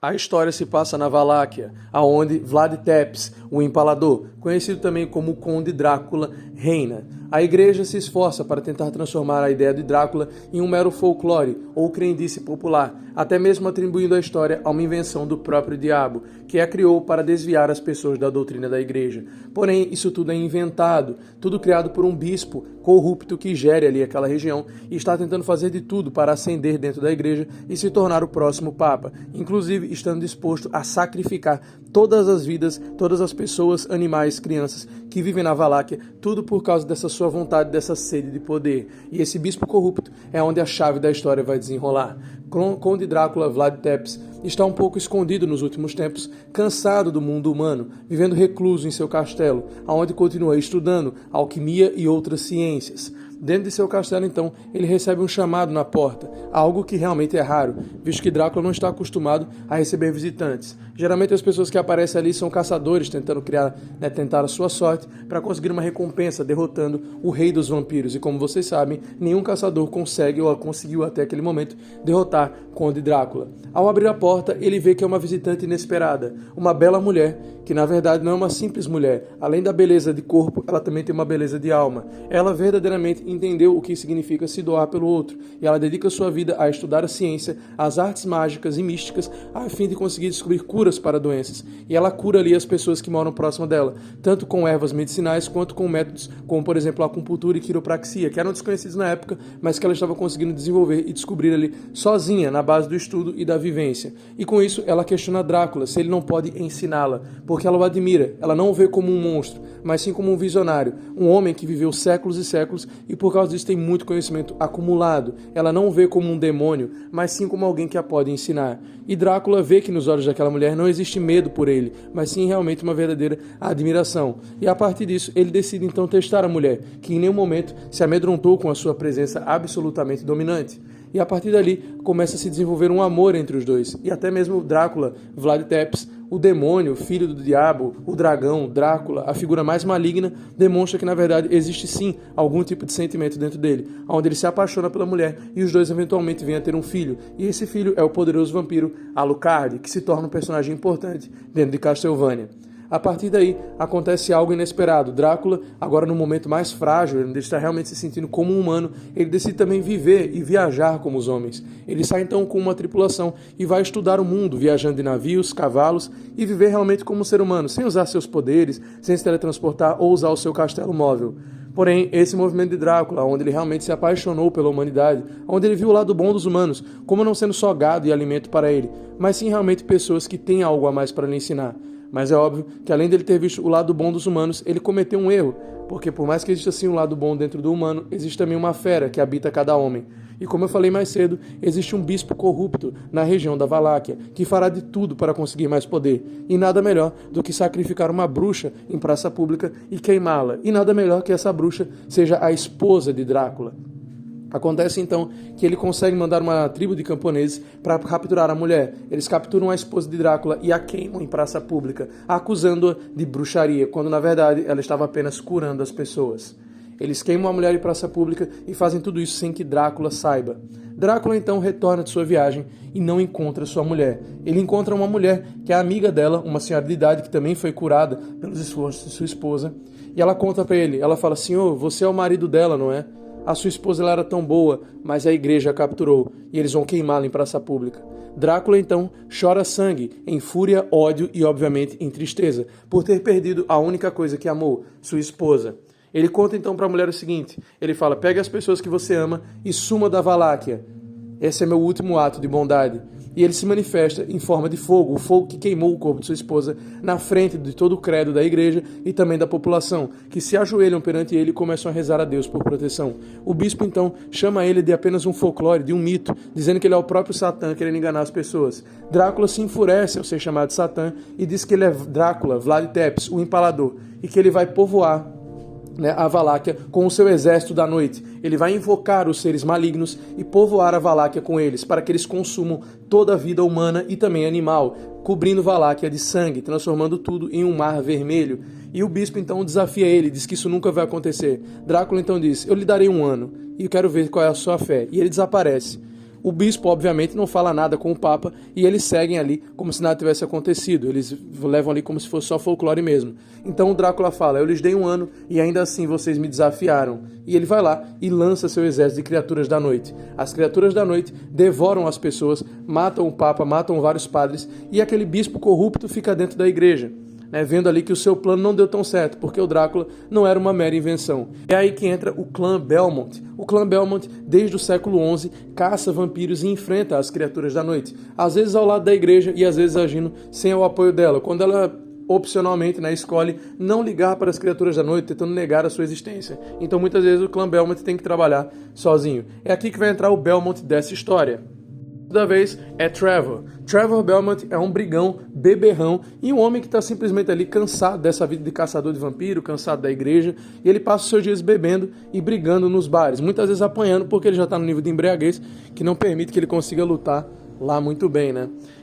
A história se passa na Valáquia, aonde Vlad Tepes, o Empalador, conhecido também como Conde Drácula, reina. A igreja se esforça para tentar transformar a ideia de Drácula em um mero folclore ou crendice popular, até mesmo atribuindo a história a uma invenção do próprio diabo, que a criou para desviar as pessoas da doutrina da igreja. Porém, isso tudo é inventado, tudo criado por um bispo corrupto que gere ali aquela região e está tentando fazer de tudo para ascender dentro da igreja e se tornar o próximo papa, inclusive estando disposto a sacrificar todas as vidas, todas as pessoas, animais, crianças que vivem na Valáquia, tudo por causa dessa sua vontade, dessa sede de poder. E esse bispo corrupto é onde a chave da história vai desenrolar. Conde Drácula, Vlad Tepes, está um pouco escondido nos últimos tempos, cansado do mundo humano, vivendo recluso em seu castelo, onde continua estudando alquimia e outras ciências. Dentro de seu castelo, então, ele recebe um chamado na porta, algo que realmente é raro, visto que Drácula não está acostumado a receber visitantes. Geralmente as pessoas que aparecem ali são caçadores tentando tentar a sua sorte para conseguir uma recompensa, derrotando o rei dos vampiros. E como vocês sabem, nenhum caçador consegue ou conseguiu até aquele momento derrotar Conde Drácula. Ao abrir a porta, ele vê que é uma visitante inesperada, uma bela mulher, que na verdade não é uma simples mulher. Além da beleza de corpo, ela também tem uma beleza de alma. Ela verdadeiramente entendeu o que significa se doar pelo outro, e ela dedica sua vida a estudar a ciência, as artes mágicas e místicas, a fim de conseguir descobrir curas para doenças. E ela cura ali as pessoas que moram próximo dela, tanto com ervas medicinais quanto com métodos como, por exemplo, a acupuntura e quiropraxia, que eram desconhecidos na época, mas que ela estava conseguindo desenvolver e descobrir ali sozinha, na base do estudo e da vivência. E com isso, ela questiona Drácula se ele não pode ensiná-la, porque ela o admira, ela não o vê como um monstro, mas sim como um visionário, um homem que viveu séculos e séculos e por causa disso tem muito conhecimento acumulado. Ela não o vê como um demônio, mas sim como alguém que a pode ensinar. E Drácula vê que nos olhos daquela mulher não existe medo por ele, mas sim realmente uma verdadeira admiração. E a partir disso, ele decide então testar a mulher, que em nenhum momento se amedrontou com a sua presença absolutamente dominante. E a partir dali começa a se desenvolver um amor entre os dois. E até mesmo Drácula, Vlad Tepes, o demônio, filho do diabo, o dragão, Drácula, a figura mais maligna, demonstra que na verdade existe sim algum tipo de sentimento dentro dele, onde ele se apaixona pela mulher e os dois eventualmente vêm a ter um filho. E esse filho é o poderoso vampiro Alucard, que se torna um personagem importante dentro de Castlevania. A partir daí, acontece algo inesperado. Drácula, agora no momento mais frágil, ele está realmente se sentindo como um humano, ele decide também viver e viajar como os homens. Ele sai então com uma tripulação e vai estudar o mundo, viajando de navios, cavalos e viver realmente como um ser humano, sem usar seus poderes, sem se teletransportar ou usar o seu castelo móvel. Porém, esse movimento de Drácula, onde ele realmente se apaixonou pela humanidade, onde ele viu o lado bom dos humanos, como não sendo só gado e alimento para ele, mas sim realmente pessoas que têm algo a mais para lhe ensinar. Mas é óbvio que além dele ter visto o lado bom dos humanos, ele cometeu um erro, porque por mais que exista assim um lado bom dentro do humano, existe também uma fera que habita cada homem. E como eu falei mais cedo, existe um bispo corrupto na região da Valáquia, que fará de tudo para conseguir mais poder. E nada melhor do que sacrificar uma bruxa em praça pública e queimá-la. E nada melhor que essa bruxa seja a esposa de Drácula. Acontece então que ele consegue mandar uma tribo de camponeses para capturar a mulher. Eles capturam a esposa de Drácula e a queimam em praça pública, acusando-a de bruxaria, quando na verdade ela estava apenas curando as pessoas. Eles queimam a mulher em praça pública e fazem tudo isso sem que Drácula saiba. Drácula então retorna de sua viagem e não encontra sua mulher. Ele encontra uma mulher que é amiga dela, uma senhora de idade que também foi curada pelos esforços de sua esposa. E ela conta para ele, ela fala: "Senhor, você é o marido dela, não é? A sua esposa ela era tão boa, mas a igreja a capturou e eles vão queimá-la em praça pública." Drácula então chora sangue, em fúria, ódio e obviamente em tristeza, por ter perdido a única coisa que amou, sua esposa. Ele conta então para a mulher o seguinte, ele fala: "Pegue as pessoas que você ama e suma da Valáquia. Esse é meu último ato de bondade." E ele se manifesta em forma de fogo, o fogo que queimou o corpo de sua esposa, na frente de todo o credo da igreja e também da população, que se ajoelham perante ele e começam a rezar a Deus por proteção. O bispo então chama ele de apenas um folclore, de um mito, dizendo que ele é o próprio Satã querendo enganar as pessoas. Drácula se enfurece ao ser chamado de Satã e diz que ele é Drácula, Vlad Tepes, o Empalador, e que ele vai povoar a Valáquia com o seu exército da noite. Ele vai invocar os seres malignos e povoar a Valáquia com eles, para que eles consumam toda a vida humana e também animal, cobrindo Valáquia de sangue, transformando tudo em um mar vermelho. E o bispo então desafia ele, diz que isso nunca vai acontecer. Drácula então diz: "Eu lhe darei 1 ano, e eu quero ver qual é a sua fé." E ele desaparece. O bispo, obviamente, não fala nada com o Papa e eles seguem ali como se nada tivesse acontecido. Eles levam ali como se fosse só folclore mesmo. Então o Drácula fala, eu lhes dei 1 ano e ainda assim vocês me desafiaram. E ele vai lá e lança seu exército de criaturas da noite. As criaturas da noite devoram as pessoas, matam o Papa, matam vários padres e aquele bispo corrupto fica dentro da igreja. Vendo ali que o seu plano não deu tão certo, porque o Drácula não era uma mera invenção. É aí que entra o clã Belmont. O clã Belmont, desde o século XI, caça vampiros e enfrenta as criaturas da noite. Às vezes ao lado da igreja e às vezes agindo sem o apoio dela. Quando ela opcionalmente, escolhe não ligar para as criaturas da noite, tentando negar a sua existência. Então muitas vezes o clã Belmont tem que trabalhar sozinho. É aqui que vai entrar o Belmont dessa história. Toda vez é Trevor. Trevor Belmont é um brigão, beberrão e um homem que está simplesmente ali cansado dessa vida de caçador de vampiro, cansado da igreja, e ele passa os seus dias bebendo e brigando nos bares, muitas vezes apanhando porque ele já está no nível de embriaguez que não permite que ele consiga lutar lá muito bem,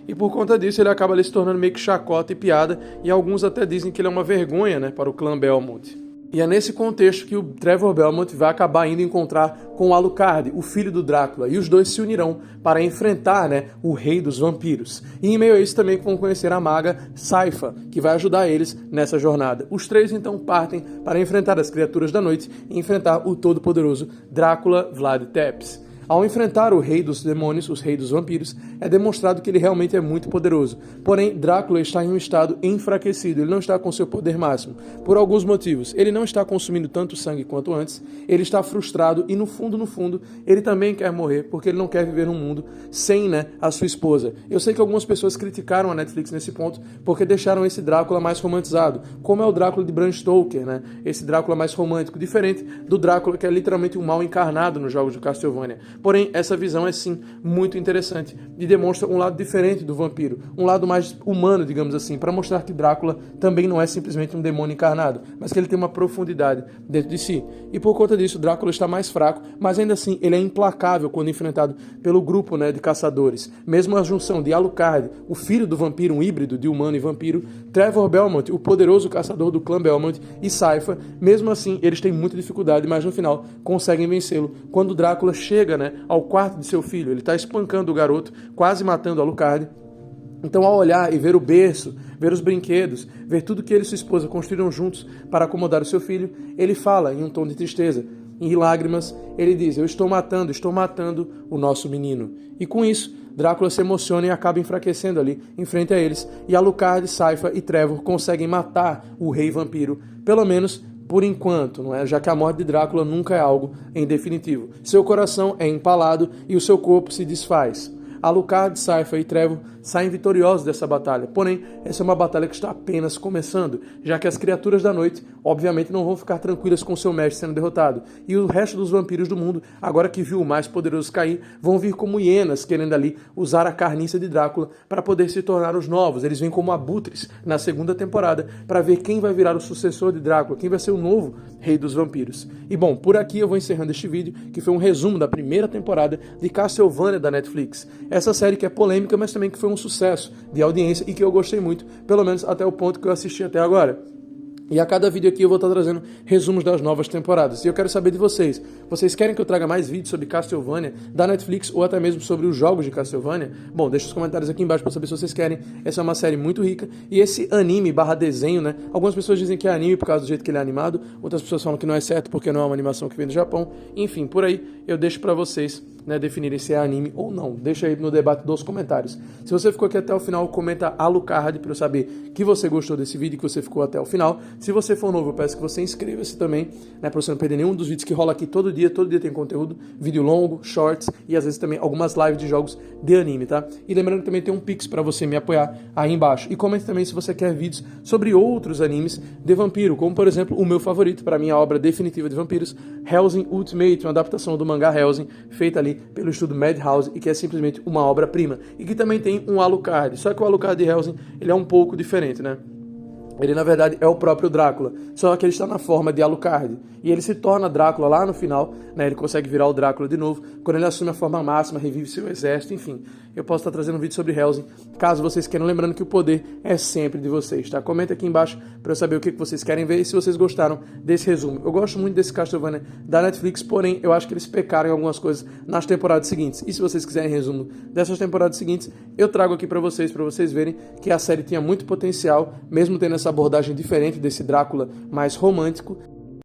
E por conta disso ele acaba ali se tornando meio que chacota e piada, e alguns até dizem que ele é uma vergonha, para o clã Belmont. E é nesse contexto que o Trevor Belmont vai acabar indo encontrar com o Alucard, o filho do Drácula, e os dois se unirão para enfrentar, o rei dos vampiros. E em meio a isso também vão conhecer a maga Saifa, que vai ajudar eles nessa jornada. Os três então partem para enfrentar as criaturas da noite e enfrentar o todo-poderoso Drácula Vlad Tepes. Ao enfrentar o rei dos demônios, os reis dos vampiros, é demonstrado que ele realmente é muito poderoso. Porém, Drácula está em um estado enfraquecido, ele não está com seu poder máximo. Por alguns motivos. Ele não está consumindo tanto sangue quanto antes, ele está frustrado e no fundo, ele também quer morrer, porque ele não quer viver num mundo sem, a sua esposa. Eu sei que algumas pessoas criticaram a Netflix nesse ponto, porque deixaram esse Drácula mais romantizado, como é o Drácula de Bram Stoker, Esse Drácula mais romântico, diferente do Drácula que é literalmente um mal encarnado nos jogos de Castlevania. Porém, essa visão é sim muito interessante e demonstra um lado diferente do vampiro, um lado mais humano, digamos assim, para mostrar que Drácula também não é simplesmente um demônio encarnado, mas que ele tem uma profundidade dentro de si. E por conta disso, Drácula está mais fraco, mas ainda assim ele é implacável quando enfrentado pelo grupo de caçadores. Mesmo a junção de Alucard, o filho do vampiro, um híbrido de humano e vampiro, Trevor Belmont, o poderoso caçador do clã Belmont, e Saifa, mesmo assim eles têm muita dificuldade, mas no final conseguem vencê-lo quando Drácula chega ao quarto de seu filho. Ele está espancando o garoto, quase matando Alucard. Então, ao olhar e ver o berço, ver os brinquedos, ver tudo que ele e sua esposa construíram juntos para acomodar o seu filho, ele fala em um tom de tristeza, em lágrimas, ele diz, eu estou matando o nosso menino. E com isso, Drácula se emociona e acaba enfraquecendo ali, em frente a eles, e Alucard, Saifa e Trevor conseguem matar o rei vampiro, pelo menos por enquanto, já que a morte de Drácula nunca é algo em definitivo. Seu coração é empalado e o seu corpo se desfaz. Alucard, Saifa e Trevor saem vitoriosos dessa batalha. Porém, essa é uma batalha que está apenas começando, já que as criaturas da noite, obviamente, não vão ficar tranquilas com seu mestre sendo derrotado. E o resto dos vampiros do mundo, agora que viu o mais poderoso cair, vão vir como hienas, querendo ali usar a carniça de Drácula para poder se tornar os novos. Eles vêm como abutres na segunda temporada para ver quem vai virar o sucessor de Drácula, quem vai ser o novo rei dos vampiros. E bom, por aqui eu vou encerrando este vídeo, que foi um resumo da primeira temporada de Castlevania da Netflix. Essa série que é polêmica, mas também que foi um sucesso de audiência e que eu gostei muito, pelo menos até o ponto que eu assisti até agora. E a cada vídeo aqui eu vou estar trazendo resumos das novas temporadas. E eu quero saber de vocês. Vocês querem que eu traga mais vídeos sobre Castlevania da Netflix ou até mesmo sobre os jogos de Castlevania? Bom, deixa os comentários aqui embaixo para saber se vocês querem. Essa é uma série muito rica. E esse anime / desenho, Algumas pessoas dizem que é anime por causa do jeito que ele é animado. Outras pessoas falam que não é certo porque não é uma animação que vem do Japão. Enfim, por aí eu deixo para vocês definirem se é anime ou não. Deixa aí no debate dos comentários. Se você ficou aqui até o final, comenta Alucard para eu saber que você gostou desse vídeo, que você ficou até o final. Se você for novo, eu peço que você inscreva-se também, para você não perder nenhum dos vídeos que rola aqui todo dia tem conteúdo, vídeo longo, shorts e às vezes também algumas lives de jogos de anime, tá? E lembrando que também tem um Pix para você me apoiar aí embaixo. E comente também se você quer vídeos sobre outros animes de vampiro, como por exemplo o meu favorito, para mim a obra definitiva de vampiros, Hellsing Ultimate, uma adaptação do mangá Hellsing, feita ali pelo estúdio Madhouse e que é simplesmente uma obra-prima. E que também tem um Alucard, só que o Alucard de Hellsing, ele é um pouco diferente, Ele, na verdade, é o próprio Drácula, só que ele está na forma de Alucard. E ele se torna Drácula lá no final, né? Ele consegue virar o Drácula de novo, quando ele assume a forma máxima, revive seu exército, enfim. Eu posso estar trazendo um vídeo sobre Hellsing, caso vocês queiram, lembrando que o poder é sempre de vocês, tá? Comenta aqui embaixo para eu saber o que vocês querem ver e se vocês gostaram desse resumo. Eu gosto muito desse Castlevania da Netflix, porém, eu acho que eles pecaram em algumas coisas nas temporadas seguintes. E se vocês quiserem resumo dessas temporadas seguintes, eu trago aqui para vocês verem que a série tinha muito potencial, mesmo tendo essa abordagem diferente desse Drácula mais romântico.